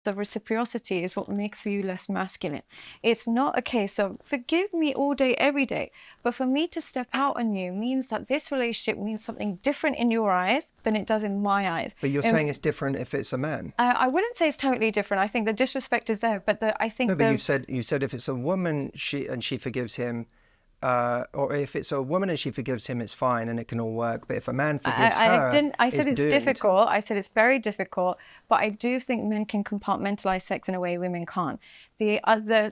of reciprocity is what makes you less masculine. It's not a case of forgive me all day, every day. But for me to step out on you means that this relationship means something different in your eyes than it does in my eyes. But you're saying it's different if it's a man. I wouldn't say it's totally different. I think the disrespect is there, but I think but you said if it's a woman she forgives him, or if it's a woman and she forgives him, it's fine and it can all work. But if a man forgives her, I said it's doomed. difficult. I said it's very difficult. But I do think men can compartmentalize sex in a way women can't.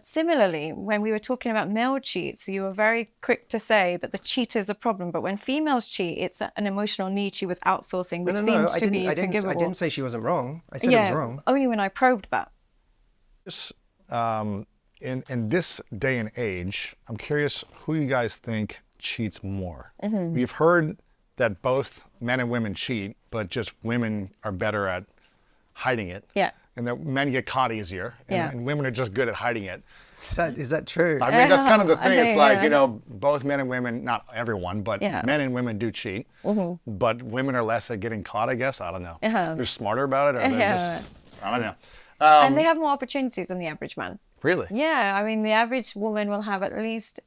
Similarly, when we were talking about male cheats, you were very quick to say that the cheat is a problem. But when females cheat, it's an emotional need she was outsourcing, which seems to be forgivable. I didn't say she wasn't wrong. I said it was wrong. Only when I probed that. In this day and age, I'm curious who you guys think cheats more. We've heard that both men and women cheat, but just women are better at hiding it. Yeah. And that men get caught easier, and women are just good at hiding it. Is that true? I mean, that's kind of the thing. It's like, you know, both men and women, not everyone, but men and women do cheat. But women are less at getting caught, I guess. I don't know. They're smarter about it, or they're just, I don't know. And they have more opportunities than the average man. Really? Yeah, I mean, the average woman will have at least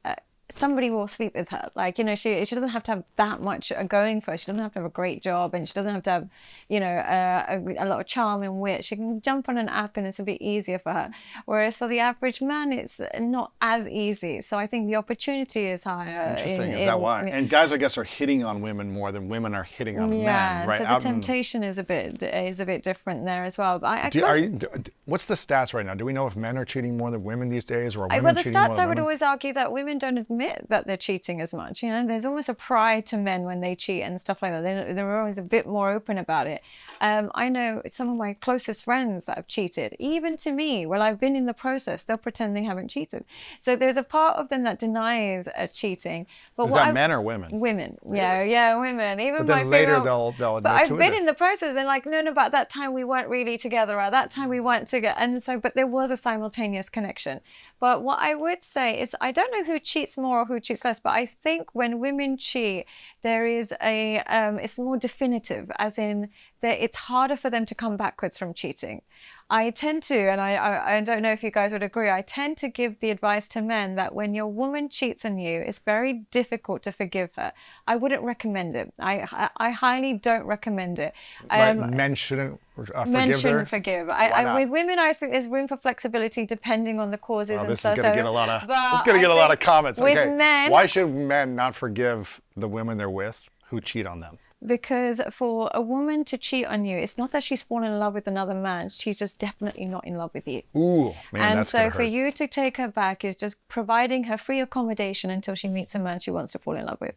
somebody will sleep with her. Like, you know, she doesn't have to have that much going for her. She doesn't have to have a great job, and she doesn't have to have, you know, a lot of charm and wit. She can jump on an app and it's a bit easier for her. Whereas for the average man, it's not as easy. So I think the opportunity is higher. Interesting. Is that why? And guys, I guess, are hitting on women more than women are hitting on men, right? So the temptation is a bit different there as well. But what's the stats right now? Do we know if men are cheating more than women these days, or women well, the cheating more stats than I would women? always argue that women don't admit that they're cheating as much. You know, there's almost a pride to men when they cheat and stuff like that. They're always a bit more open about it. I know some of my closest friends that have cheated, even to me, while I've been in the process, they'll pretend they haven't cheated. So there's a part of them that denies cheating. But Is that men or women? Women. Yeah, women. Even but then later they'll admit but to it. I've been in the process and like, no, but at that time we weren't really together, or at that time we weren't together. And so, but there was a simultaneous connection. But what I would say is, I don't know who cheats more or who cheats less, but I think when women cheat, there is it's more definitive, as in that it's harder for them to come backwards from cheating. I tend to, and I don't know if you guys would agree, I tend to give the advice to men that when your woman cheats on you, it's very difficult to forgive her. I wouldn't recommend it. I highly don't recommend it. Men shouldn't forgive Men shouldn't her? forgive. Why not? With women, I think there's room for flexibility depending on the causes. Oh, and this so. is going to get a lot of. But This is going to get a lot of comments. with Okay, men- why should men not forgive the women they're with who cheat on them? Because for a woman to cheat on you, it's not that she's fallen in love with another man. She's just definitely not in love with you. Ooh, man, And that's so gonna for hurt. you to take her back is just providing her free accommodation until she meets a man she wants to fall in love with.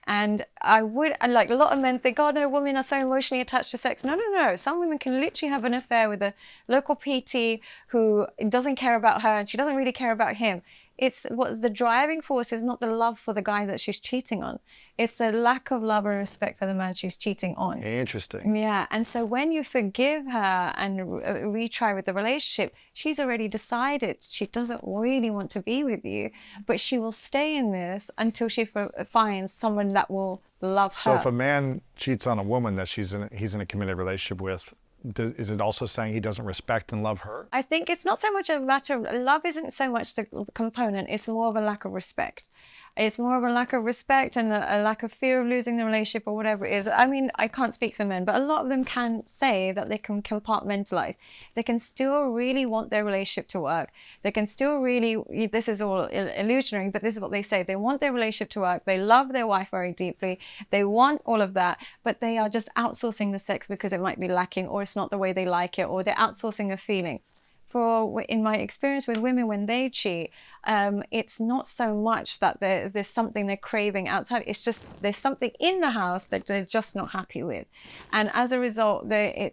And like a lot of men think, oh no, women are so emotionally attached to sex. No. Some women can literally have an affair with a local PT who doesn't care about her and she doesn't really care about him. It's what the driving force is not the love for the guy that she's cheating on. It's the lack of love and respect for the man she's cheating on. Interesting. Yeah, and so when you forgive her and retry with the relationship, she's already decided she doesn't really want to be with you, but she will stay in this until she finds someone that will love her. So if a man cheats on a woman that he's in a committed relationship with, is it also saying he doesn't respect and love her? I think it's not so much a matter of love isn't so much the component, it's more of a lack of respect. It's more of a lack of respect and a lack of fear of losing the relationship or whatever it is. I mean, I can't speak for men, but a lot of them can say that they can compartmentalize. They can still really want their relationship to work. They can still really, this is all illusionary, but this is what they say. They want their relationship to work. They love their wife very deeply. They want all of that, but they are just outsourcing the sex because it might be lacking or it's not the way they like it, or they're outsourcing a feeling. In my experience with women, when they cheat, it's not so much that there's something they're craving outside. It's just there's something in the house that they're just not happy with, and as a result, they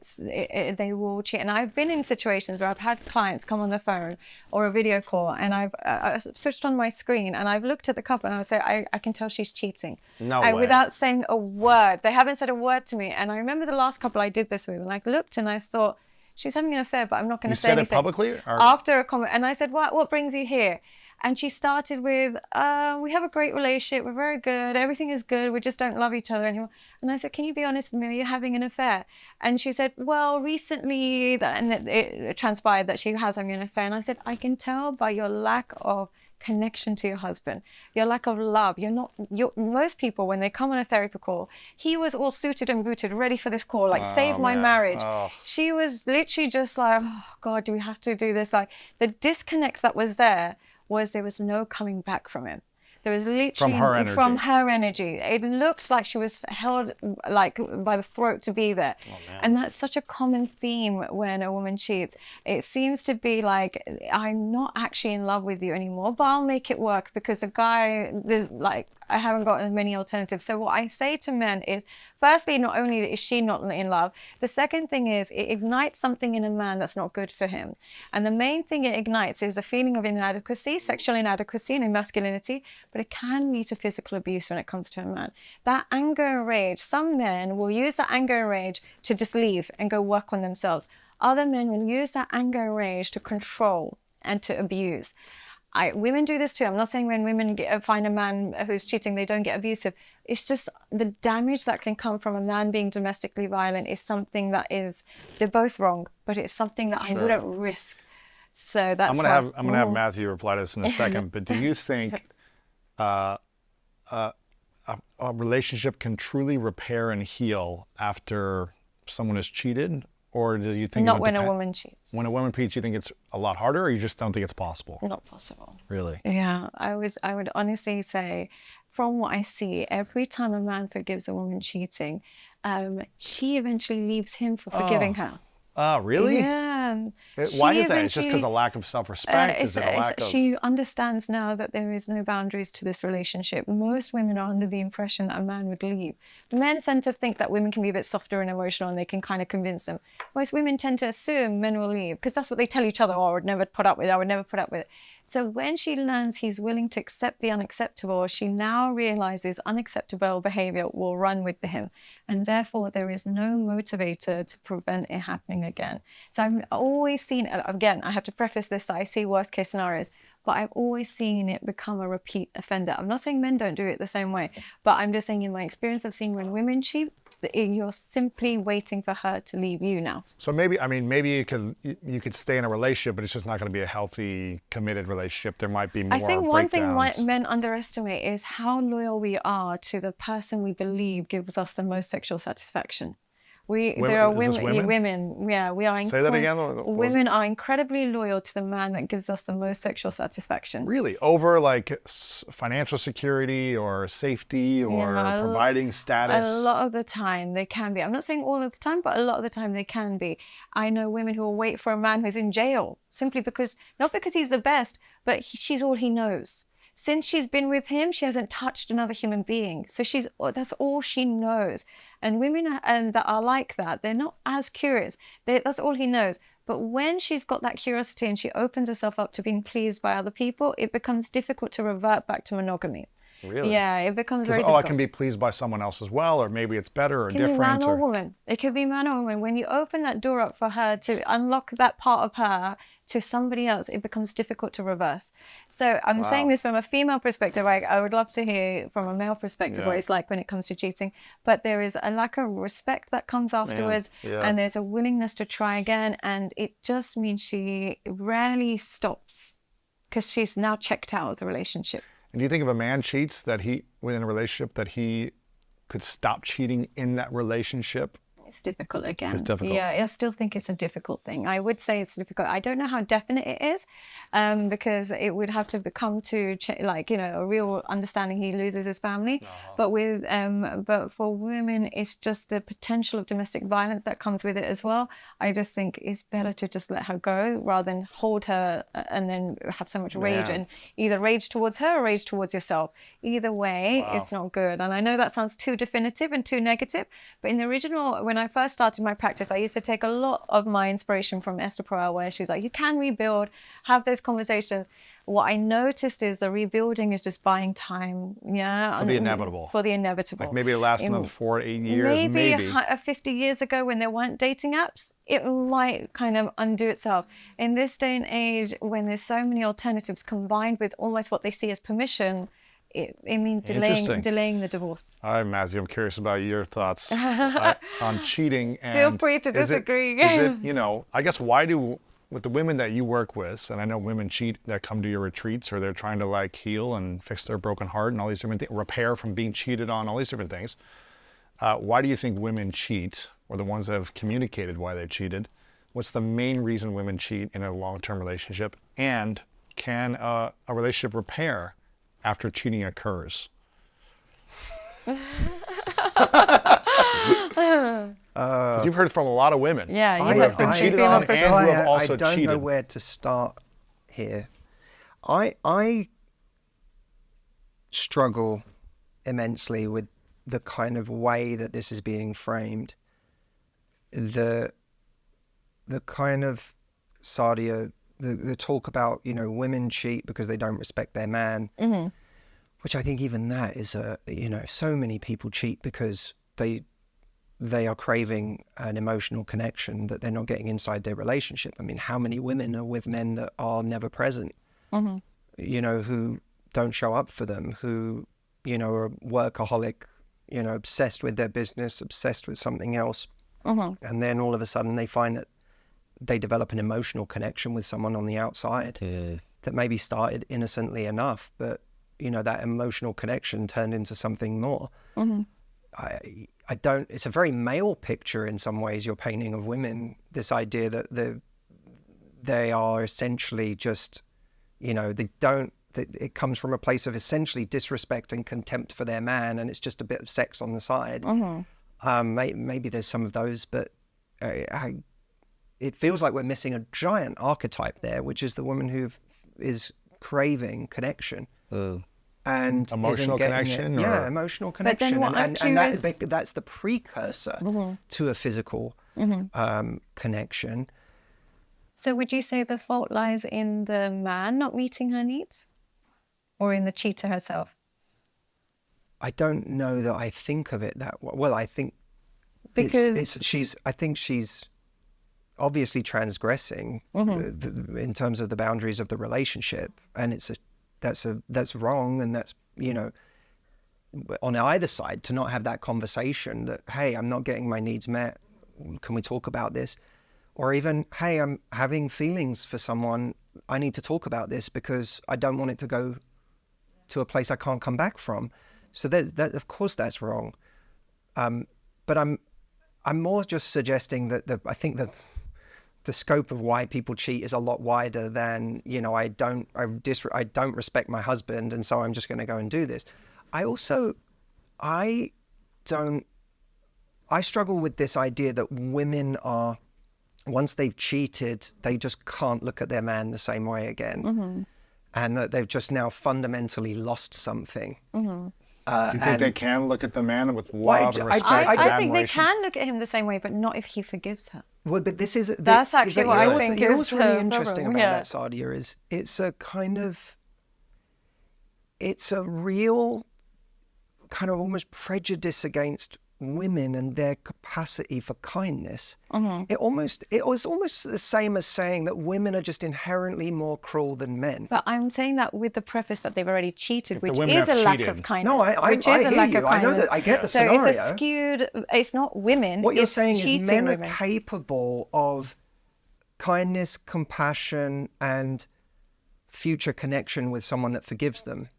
will cheat. And I've been in situations where I've had clients come on the phone or a video call, and I've switched on my screen and I've looked at the couple and I'll say, I can tell she's cheating. No way. Without saying a word. They haven't said a word to me. And I remember the last couple I did this with, and I looked and I thought, she's having an affair, but I'm not going You to say said it anything. publicly? Or? After a comment, and I said, what brings you here? And she started with, we have a great relationship, we're very good, everything is good, we just don't love each other anymore. And I said, can you be honest with me, are you having an affair? And she said, well, recently, and it transpired that she has having an affair. And I said, I can tell by your lack of connection to your husband, your lack of love. Most people, when they come on a therapy call, he was all suited and booted, ready for this call, like, save my marriage. She was literally just like, oh God, do we have to do this? Like, the disconnect that was there was no coming back from him. There was literally from her energy. It looked like she was held like by the throat to be there. And that's such a common theme when a woman cheats. It seems to be like, I'm not actually in love with you anymore, but I'll make it work because the guy, like, I haven't got many alternatives. So what I say to men is, firstly, not only is she not in love, the second thing is it ignites something in a man that's not good for him. And the main thing it ignites is a feeling of inadequacy, sexual inadequacy and masculinity, but it can lead to physical abuse when it comes to a man. That anger and rage, some men will use that anger and rage to just leave and go work on themselves. Other men will use that anger and rage to control and to abuse. Women do this too. I'm not saying when women find a man who's cheating, they don't get abusive. It's just the damage that can come from a man being domestically violent is something that is, they're both wrong, but it's something that I wouldn't risk. So that's I'm gonna have Matthew reply to this in a second. But do you think a relationship can truly repair and heal after someone has cheated? Or do you think not when a woman cheats? When a woman cheats, you think it's a lot harder, or you just don't think it's possible? Not possible. Really? Yeah, I would honestly say, from what I see, every time a man forgives a woman cheating, she eventually leaves him for forgiving her. Oh, really? Yeah. Why is that? It's just because of lack of self-respect? Is it a lack of... She understands now that there is no boundaries to this relationship. Most women are under the impression that a man would leave. Men tend to think that women can be a bit softer and emotional and they can kind of convince them. Most women tend to assume men will leave because that's what they tell each other. Oh, I would never put up with it. I would never put up with it. So when she learns he's willing to accept the unacceptable, she now realizes unacceptable behavior will run with him. And therefore, there is no motivator to prevent it happening again. So I've always seen, again, I have to preface this, I see worst case scenarios, but I've always seen it become a repeat offender. I'm not saying men don't do it the same way, but I'm just saying in my experience, I've seen when women cheat, you're simply waiting for her to leave you now. So maybe you could stay in a relationship, but it's just not going to be a healthy, committed relationship. There might be more breakdowns. I think one thing men underestimate is how loyal we are to the person we believe gives us the most sexual satisfaction. There are women. Yeah, we are. Say that again. Women are incredibly loyal to the man that gives us the most sexual satisfaction. Really, over like financial security or safety or providing status. A lot of the time they can be. I'm not saying all of the time, but a lot of the time they can be. I know women who will wait for a man who's in jail simply because, not because he's the best, but she's all he knows. Since she's been with him, she hasn't touched another human being. So that's all she knows. And women that are like that, they're not as curious. That's all he knows. But when she's got that curiosity and she opens herself up to being pleased by other people, it becomes difficult to revert back to monogamy. Really? Yeah, it becomes very difficult. I can be pleased by someone else as well, or maybe it's better or different. It could be man or woman. It could be man or woman. When you open that door up for her to unlock that part of her to somebody else, it becomes difficult to reverse. So I'm saying this from a female perspective. I would love to hear from a male perspective what it's like when it comes to cheating. But there is a lack of respect that comes afterwards, and there's a willingness to try again. And it just means she rarely stops because she's now checked out of the relationship. And do you think if a man cheats within a relationship that he could stop cheating in that relationship? It's difficult again. It's difficult. Yeah, I still think it's a difficult thing. I would say it's difficult. I don't know how definite it is, because it would have to become a real understanding. He loses his family, but for women, it's just the potential of domestic violence that comes with it as well. I just think it's better to just let her go rather than hold her and then have so much rage and either rage towards her or rage towards yourself. Either way, it's not good. And I know that sounds too definitive and too negative, but in the original, when I first started my practice, I used to take a lot of my inspiration from Esther Perel, where she was like, you can rebuild, have those conversations. What I noticed is the rebuilding is just buying time. Yeah. For the inevitable. For the inevitable. Like maybe it lasts another 4 to 8 years. Maybe 50 years ago when there weren't dating apps, it might kind of undo itself. In this day and age, when there's so many alternatives combined with almost what they see as permission, it means delaying the divorce. All right, Mazzy, I'm curious about your thoughts on cheating. And feel free to disagree. Is it, you know, I guess with the women that you work with, and I know women cheat that come to your retreats, or they're trying to like heal and fix their broken heart and all these different things, repair from being cheated on, all these different things. Why do you think women cheat, or the ones that have communicated why they cheated? What's the main reason women cheat in a long-term relationship? And can a relationship repair after cheating occurs? You've heard from a lot of women. Yeah, who have been cheated on and who have also I don't cheated. know where to start here. I struggle immensely with the kind of way that this is being framed. The kind of Sadia, the talk about, you know, women cheat because they don't respect their man, which I think even that is so many people cheat because they are craving an emotional connection that they're not getting inside their relationship. I mean, how many women are with men that are never present, you know, who don't show up for them, who, you know, are workaholic, you know, obsessed with their business, obsessed with something else. And then all of a sudden they find that they develop an emotional connection with someone on the outside that maybe started innocently enough, but, you know, that emotional connection turned into something more. I don't, it's a very male picture in some ways you're painting of women, this idea that they are essentially just, you know, it comes from a place of essentially disrespect and contempt for their man, and it's just a bit of sex on the side. Maybe there's some of those, but it feels like we're missing a giant archetype there, which is the woman who is craving connection. And emotional connection? Yeah, emotional connection. But then and that's the precursor to a physical connection. So would you say the fault lies in the man not meeting her needs, or in the cheater herself? I don't know that I think of it that way. Well, I think because she's obviously transgressing in terms of the boundaries of the relationship, and that's wrong, and that's, you know, on either side to not have that conversation that, hey, I'm not getting my needs met, can we talk about this? Or even, hey, I'm having feelings for someone, I need to talk about this because I don't want it to go to a place I can't come back from. So that of course that's wrong. But I'm more just suggesting that I think that the scope of why people cheat is a lot wider than, you know, I don't respect my husband, and so I'm just going to go and do this. I struggle with this idea that women are, once they've cheated, they just can't look at their man the same way again, and that they've just now fundamentally lost something. Do you think they can look at the man with love and respect and I think they admiration? can look at him the same way, but not if he forgives her. Well, but That's actually what I think is what's really the interesting problem. about that, Sadia, is it's a real kind of almost prejudice against women and their capacity for kindness. It was almost the same as saying that women are just inherently more cruel than men. But I'm saying that with the preface that they've already cheated, which women is a have lack cheated. of kindness. No, I which hear is a lack you. of I know kindness. that. I get the so scenario. it's a skewed. It's not women. What you're it's saying is cheating men are women. capable of kindness, compassion, and future connection with someone that forgives them.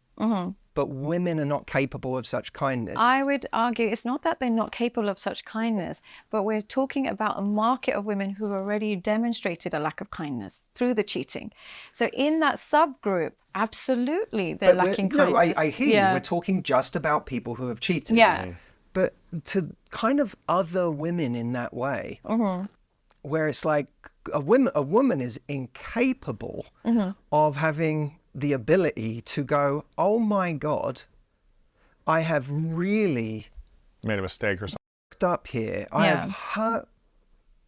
But women are not capable of such kindness. I would argue it's not that they're not capable of such kindness, but we're talking about a market of women who already demonstrated a lack of kindness through the cheating. So in that subgroup, absolutely, they're lacking kindness. No, I hear you. We're talking just about people who have cheated. Yeah. But to kind of other women in that way, where it's like a woman is incapable of having the ability to go, oh my God, I have really Made a mistake or something. fucked up here. I have hurt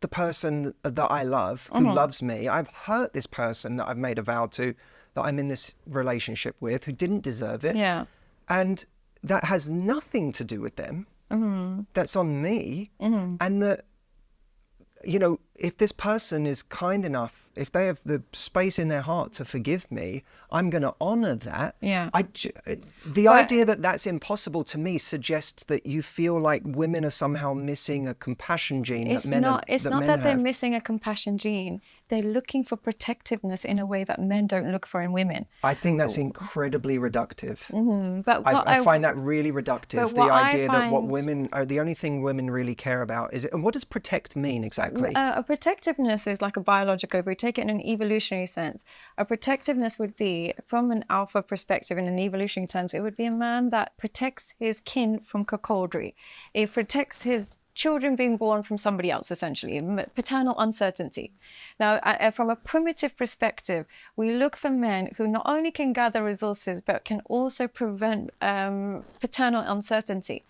the person that I love, who loves me. I've hurt this person that I've made a vow to, that I'm in this relationship with, who didn't deserve it. Yeah. And that has nothing to do with them. That's on me. And that, you know, if this person is kind enough, if they have the space in their heart to forgive me, I'm going to honor that. Yeah. The idea that that's impossible to me suggests that you feel like women are somehow missing a compassion gene It's that men not. It's not men that they're have. missing a compassion gene. They're looking for protectiveness in a way that men don't look for in women. I think that's incredibly reductive. But what I find that really reductive. but The what I idea that what find- women are, the only thing women really care about is it. And what does protect mean exactly? A protectiveness is like a biological, if we take it in an evolutionary sense, a protectiveness would be, from an alpha perspective in an evolutionary terms, it would be a man that protects his kin from cuckoldry. It protects his children being born from somebody else, essentially, paternal uncertainty. Now, from a primitive perspective, we look for men who not only can gather resources, but can also prevent paternal uncertainty.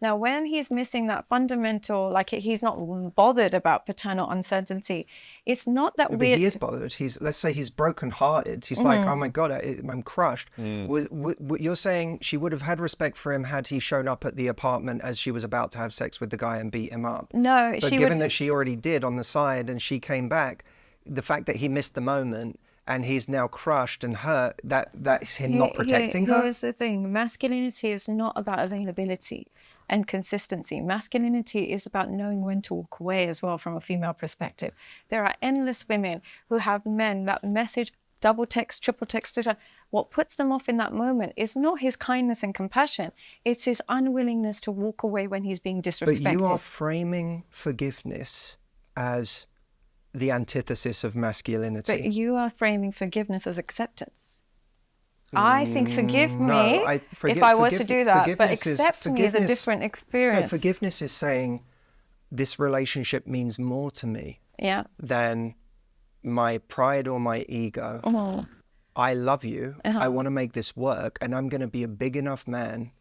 Now, when he's missing that fundamental, like he's not bothered about paternal uncertainty, it's not that But we're... he is bothered. Let's say he's brokenhearted. He's like, oh my God, I'm crushed. You're saying she would have had respect for him had he shown up at the apartment as she was about to have sex with the guy and beat him up. No, But she given would... that she already did on the side and she came back, the fact that he missed the moment and he's now crushed and hurt, that's him not protecting her? Here's the thing. Masculinity is not about availability and consistency. Masculinity is about knowing when to walk away as well from a female perspective. There are endless women who have men that message, double text, triple text. What puts them off in that moment is not his kindness and compassion. It's his unwillingness to walk away when he's being disrespected. But you are framing forgiveness as the antithesis of masculinity. But you are framing forgiveness as acceptance. I think forgive me No, if I was to do that, but accept me is a different No, experience. forgiveness is saying this relationship means more to me Yeah. than my pride or my ego. Oh. I love you. I want to make this work, and I'm going to be a big enough man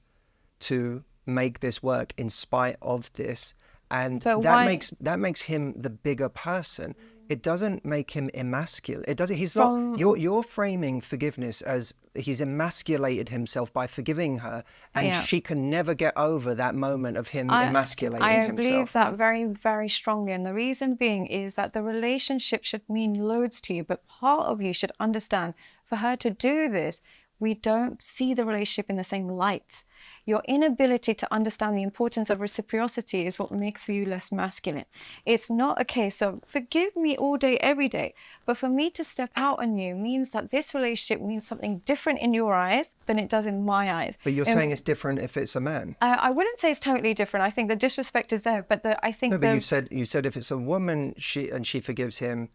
to make this work in spite of this. And But that makes him the bigger person. It doesn't make him emasculate. It doesn't. He's not. You're framing forgiveness as he's emasculated himself by forgiving her, and she can never get over that moment of him emasculating I himself. believe that very, very strongly. And the reason being is that the relationship should mean loads to you, but part of you should understand for her to do this, we don't see the relationship in the same light. Your inability to understand the importance of reciprocity is what makes you less masculine. It's not a case of forgive me all day, every day. But for me to step out on you means that this relationship means something different in your eyes than it does in my eyes. But you're saying it's different if it's a man. I wouldn't say it's totally different. I think the disrespect is there, but I think No, but you said if it's a woman, she forgives him.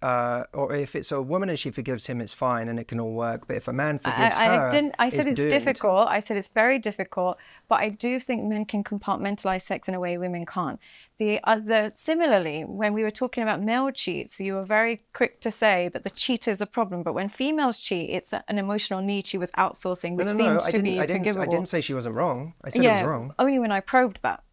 Or if it's a woman and she forgives him, it's fine and it can all work. But if a man forgives her, I said it's doomed. difficult. I said it's very difficult. But I do think men can compartmentalize sex in a way women can't. Similarly, when we were talking about male cheats, you were very quick to say that the cheat is a problem. But when females cheat, it's an emotional need she was outsourcing, which seems to be forgivable. I didn't say she wasn't wrong. I said it was wrong. Only when I probed that.